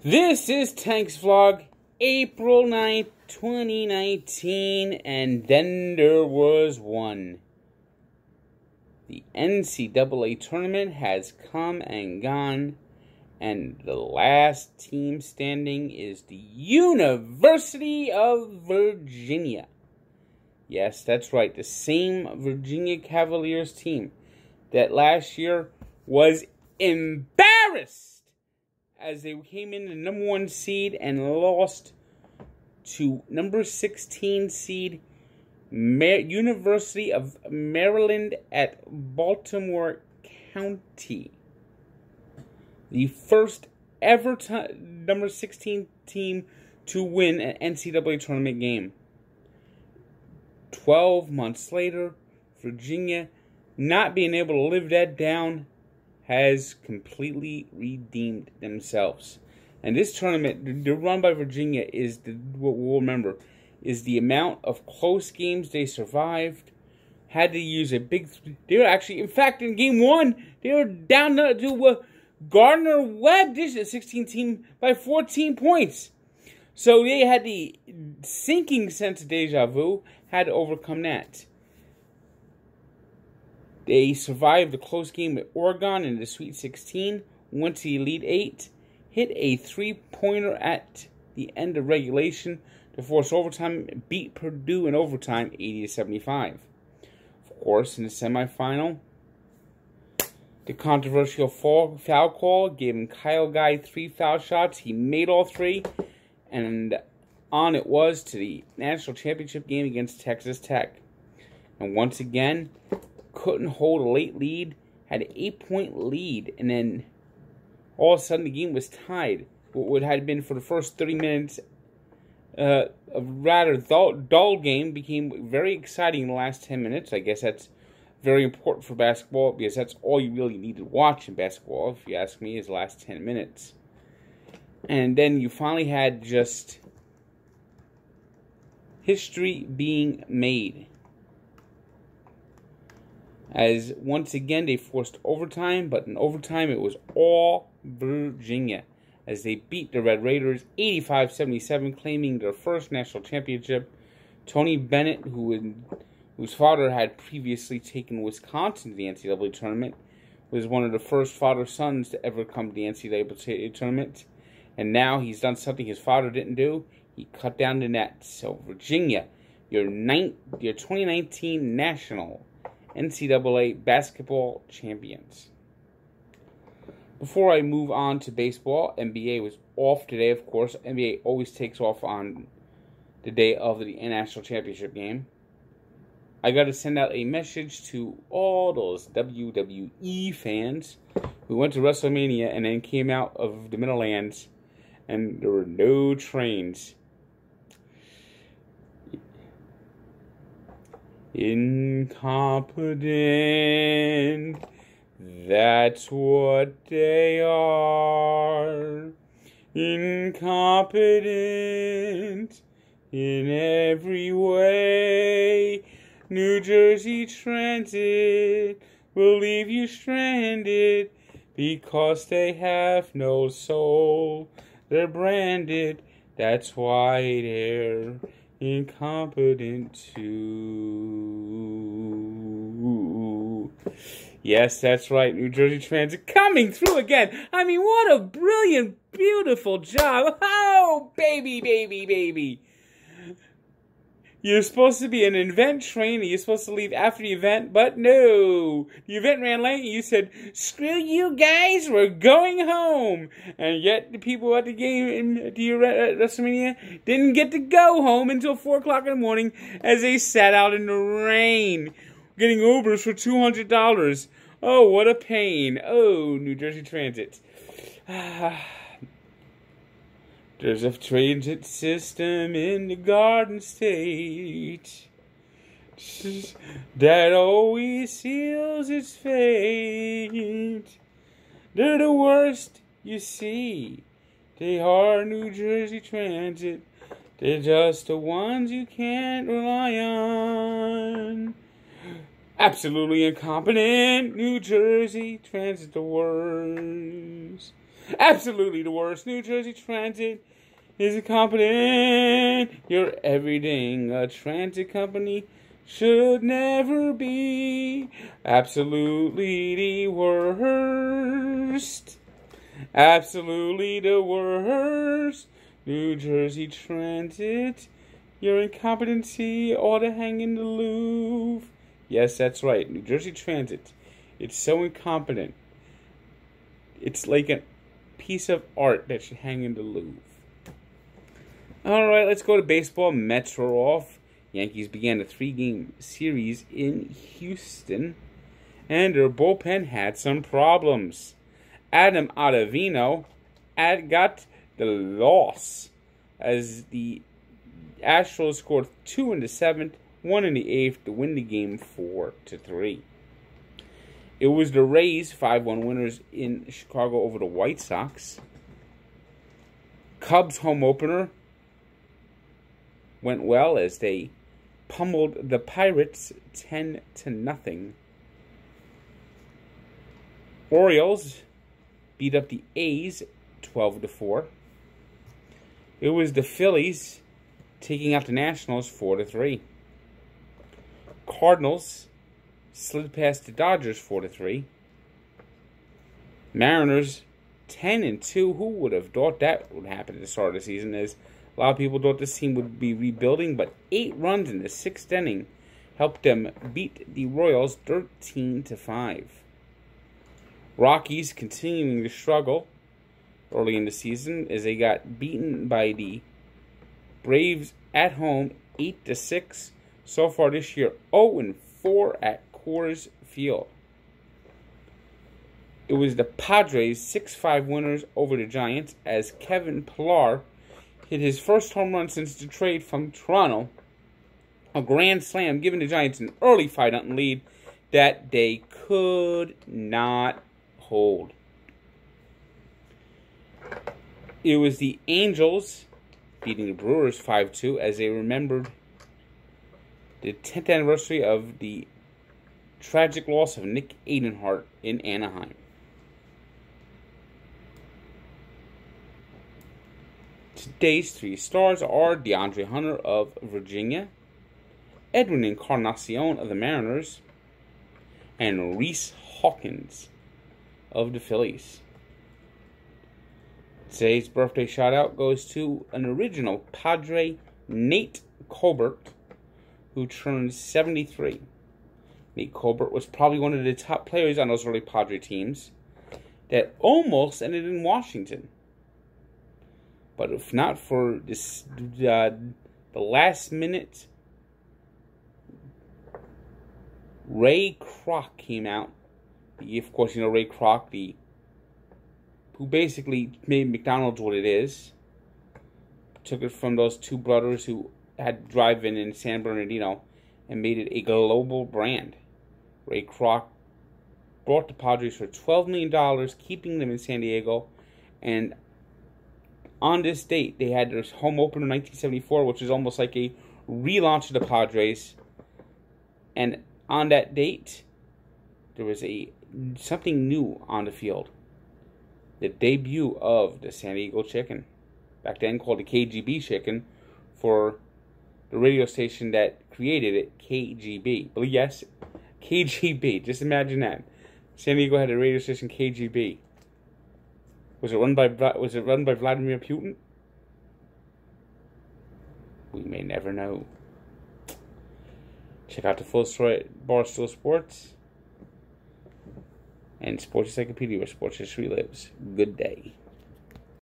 This is Tank's Vlog, April 9th, 2019, and then there was one. The NCAA tournament has come and gone, and the last team standing is the University of Virginia. Yes, that's right, the same Virginia Cavaliers team that last year was embarrassed as they came in the number 1 seed and lost to number 16 seed University of Maryland at Baltimore County. The first ever number 16 team to win an NCAA tournament game. 12 months later, Virginia, not being able to live that down, has completely redeemed themselves. And this tournament, the run by Virginia, is what we'll remember, is the amount of close games they survived. Had to use a big... They were actually, in fact, in game 1, they were down to Gardner-Webb, this 16 team, by 14 points. So they had the sinking sense of deja vu, had to overcome that. They survived the close game with Oregon in the Sweet 16, went to the Elite 8, hit a three-pointer at the end of regulation to force overtime, beat Purdue in overtime 80-75. Of course, in the semifinal, the controversial foul call gave him Kyle Guy 3 foul shots. He made all 3, and on it was to the national championship game against Texas Tech. And once again, couldn't hold a late lead, had an 8-point lead, and then all of a sudden the game was tied. What had been for the first 30 minutes a rather dull game became very exciting in the last 10 minutes. I guess that's very important for basketball because that's all you really need to watch in basketball, if you ask me, is the last 10 minutes. And then you finally had just history being made, as once again they forced overtime, but in overtime it was all Virginia, as they beat the Red Raiders 85-77, claiming their first national championship. Tony Bennett, whose father had previously taken Wisconsin to the NCAA tournament, was one of the first father-sons to ever come to the NCAA tournament, and now he's done something his father didn't do. He cut down the net. So Virginia, your 2019 national NCAA basketball champions. Before I move on to baseball, NBA was off today, of course. NBA always takes off on the day of the national championship game. I got to send out a message to all those WWE fans who went to WrestleMania and then came out of the Meadowlands and there were no trains. Incompetent, that's what they are. Incompetent in every way. New Jersey Transit will leave you stranded because they have no soul. They're branded, that's why they're incompetent too. Yes, that's right, New Jersey Transit coming through again. I mean, what a brilliant, beautiful job. Oh, baby, baby, baby. You're supposed to be an event train, and you're supposed to leave after the event, but no. The event ran late, and you said, screw you guys, we're going home. And yet, the people at the game at the WrestleMania didn't get to go home until 4 o'clock in the morning as they sat out in the rain, getting Ubers for $200. Oh, what a pain. Oh, New Jersey Transit. There's a transit system in the Garden State that always seals its fate. They're the worst, you see. They are New Jersey Transit. They're just the ones you can't rely on. Absolutely incompetent. New Jersey Transit, the worst. Absolutely the worst. New Jersey Transit is incompetent. You're everything a transit company should never be. Absolutely the worst. Absolutely the worst. New Jersey Transit, your incompetency ought to hang in the Louvre. Yes, that's right. New Jersey Transit. It's so incompetent. It's like a piece of art that should hang in the Louvre. Alright, let's go to baseball. Mets were off. Yankees began a 3-game series in Houston, and their bullpen had some problems. Adam Ottavino got the loss as the Astros scored 2 in the 7th, 1 in the 8th to win the game 4-3. It was the Rays 5-1 winners in Chicago over the White Sox. Cubs home opener went well as they pummeled the Pirates 10-0. Orioles beat up the A's 12-4. It was the Phillies taking out the Nationals 4-3. Cardinals slid past the Dodgers 4-3. Mariners 10-2. Who would have thought that would happen at the start of the season? As a lot of people thought this team would be rebuilding, but 8 runs in the 6th inning helped them beat the Royals 13-5. Rockies continuing to struggle early in the season as they got beaten by the Braves at home 8-6. So far this year, 0-4 at Coors Field. It was the Padres 6-5 winners over the Giants as Kevin Pillar hit his first home run since the trade from Toronto. A grand slam, giving the Giants an early 5-0 lead that they could not hold. It was the Angels beating the Brewers 5-2 as they remembered the 10th anniversary of the tragic loss of Nick Adenhart in Anaheim. Today's 3 stars are DeAndre Hunter of Virginia, Edwin Encarnacion of the Mariners, and Rhys Hawkins of the Phillies. Today's birthday shout-out goes to an original Padre, Nate Colbert, who turned 73. Nate Colbert was probably one of the top players on those early Padre teams that almost ended in Washington. But if not for this, the last minute, Ray Kroc came out. Of course, you know Ray Kroc, who basically made McDonald's what it is. Took it from those 2 brothers who had drive-in in San Bernardino and made it a global brand. Ray Kroc bought the Padres for $12 million, keeping them in San Diego. And on this date, they had their home opener in 1974, which is almost like a relaunch of the Padres. And on that date, there was something new on the field. The debut of the San Diego Chicken. Back then called the KGB Chicken for the radio station that created it, KGB. But yes, KGB. Just imagine that. San Diego had a radio station, KGB. Was it run by Vladimir Putin? We may never know. Check out the full story at Barstool Sports and Sports Encyclopedia, where sports history lives. Good day.